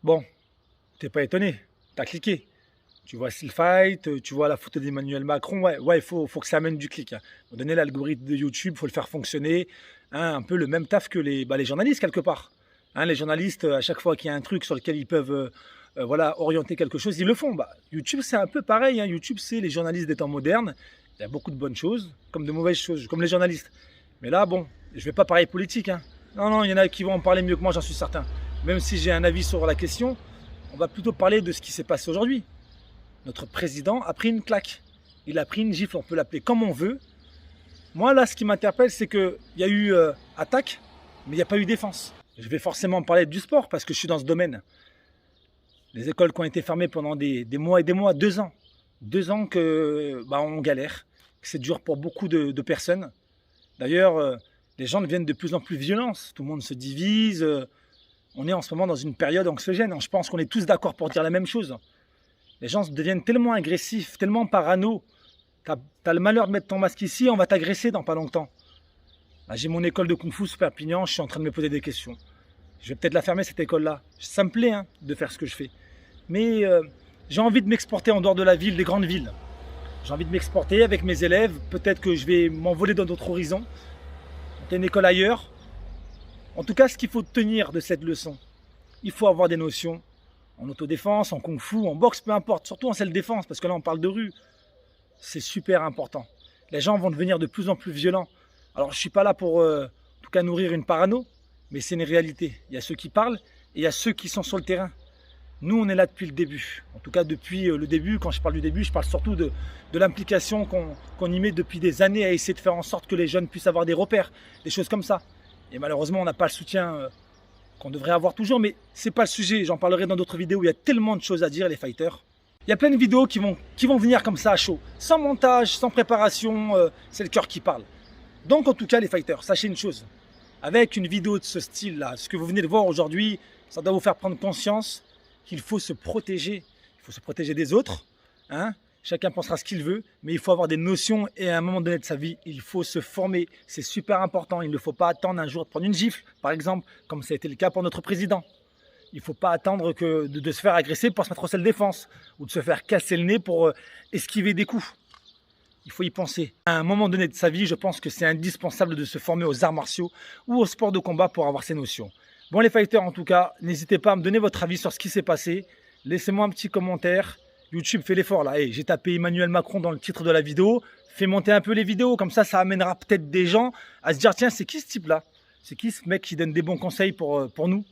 Bon, t'es pas étonné, t'as cliqué. Tu vois Still Fight, tu vois la photo d'Emmanuel Macron. Ouais, il faut que ça amène du clic, hein. À un moment donné, l'algorithme de YouTube, il faut le faire fonctionner, hein, un peu le même taf que les journalistes, quelque part. Hein, les journalistes, à chaque fois qu'il y a un truc sur lequel ils peuvent voilà, orienter quelque chose, ils le font. Bah, YouTube, c'est un peu pareil, hein. YouTube, c'est les journalistes des temps modernes. Il y a beaucoup de bonnes choses, comme de mauvaises choses, comme les journalistes. Mais là, bon, je ne vais pas parler politique, hein. Non, non, il y en a qui vont en parler mieux que moi, j'en suis certain. Même si j'ai un avis sur la question, on va plutôt parler de ce qui s'est passé aujourd'hui. Notre président a pris une claque. Il a pris une gifle, on peut l'appeler comme on veut. Moi, là, ce qui m'interpelle, c'est qu'il y a eu attaque, mais il n'y a pas eu défense. Je vais forcément parler du sport parce que je suis dans ce domaine. Les écoles qui ont été fermées pendant des mois et des mois, 2 ans. 2 ans que on galère, que c'est dur pour beaucoup de personnes. D'ailleurs, les gens deviennent de plus en plus violents. Tout le monde se divise. On est en ce moment dans une période anxiogène. Je pense qu'on est tous d'accord pour dire la même chose. Les gens deviennent tellement agressifs, tellement parano. T'as le malheur de mettre ton masque ici, on va t'agresser dans pas longtemps. Là, j'ai mon école de Kung Fu sur Perpignan, je suis en train de me poser des questions. Je vais peut-être la fermer cette école-là. Ça me plaît hein, de faire ce que je fais. Mais j'ai envie de m'exporter en dehors de la ville, des grandes villes. J'ai envie de m'exporter avec mes élèves. Peut-être que je vais m'envoler dans d'autres horizons. Monter une école ailleurs. En tout cas, ce qu'il faut tenir de cette leçon, il faut avoir des notions en autodéfense, en kung-fu, en boxe, peu importe. Surtout en self-défense, parce que là, on parle de rue. C'est super important. Les gens vont devenir de plus en plus violents. Alors, je ne suis pas là pour, en tout cas, nourrir une parano, mais c'est une réalité. Il y a ceux qui parlent et il y a ceux qui sont sur le terrain. Nous, on est là depuis le début. En tout cas, depuis le début, quand je parle du début, je parle surtout de l'implication qu'on y met depuis des années à essayer de faire en sorte que les jeunes puissent avoir des repères, des choses comme ça. Et malheureusement, on n'a pas le soutien qu'on devrait avoir toujours, mais ce n'est pas le sujet. J'en parlerai dans d'autres vidéos où il y a tellement de choses à dire, les fighters. Il y a plein de vidéos qui vont venir comme ça à chaud, sans montage, sans préparation, c'est le cœur qui parle. Donc en tout cas, les fighters, sachez une chose. Avec une vidéo de ce style-là, ce que vous venez de voir aujourd'hui, ça doit vous faire prendre conscience qu'il faut se protéger. Il faut se protéger des autres. Hein. Chacun pensera ce qu'il veut, mais il faut avoir des notions et à un moment donné de sa vie, il faut se former. C'est super important. Il ne faut pas attendre un jour de prendre une gifle, par exemple, comme ça a été le cas pour notre président. Il ne faut pas attendre de se faire agresser pour se mettre au self-défense ou de se faire casser le nez pour esquiver des coups. Il faut y penser. À un moment donné de sa vie, je pense que c'est indispensable de se former aux arts martiaux ou au sport de combat pour avoir ces notions. Bon les fighters en tout cas, n'hésitez pas à me donner votre avis sur ce qui s'est passé. Laissez-moi un petit commentaire. YouTube fait l'effort là. Hey, j'ai tapé Emmanuel Macron dans le titre de la vidéo. Fais monter un peu les vidéos, comme ça amènera peut-être des gens à se dire tiens, c'est qui ce type-là? C'est qui ce mec qui donne des bons conseils pour nous?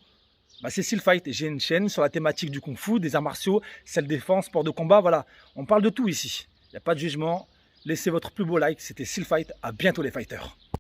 C'est Still Fight. J'ai une chaîne sur la thématique du kung-fu, des arts martiaux, self-défense, sport de combat. Voilà, on parle de tout ici. Il n'y a pas de jugement. Laissez votre plus beau like. C'était Still Fight. À bientôt les fighters.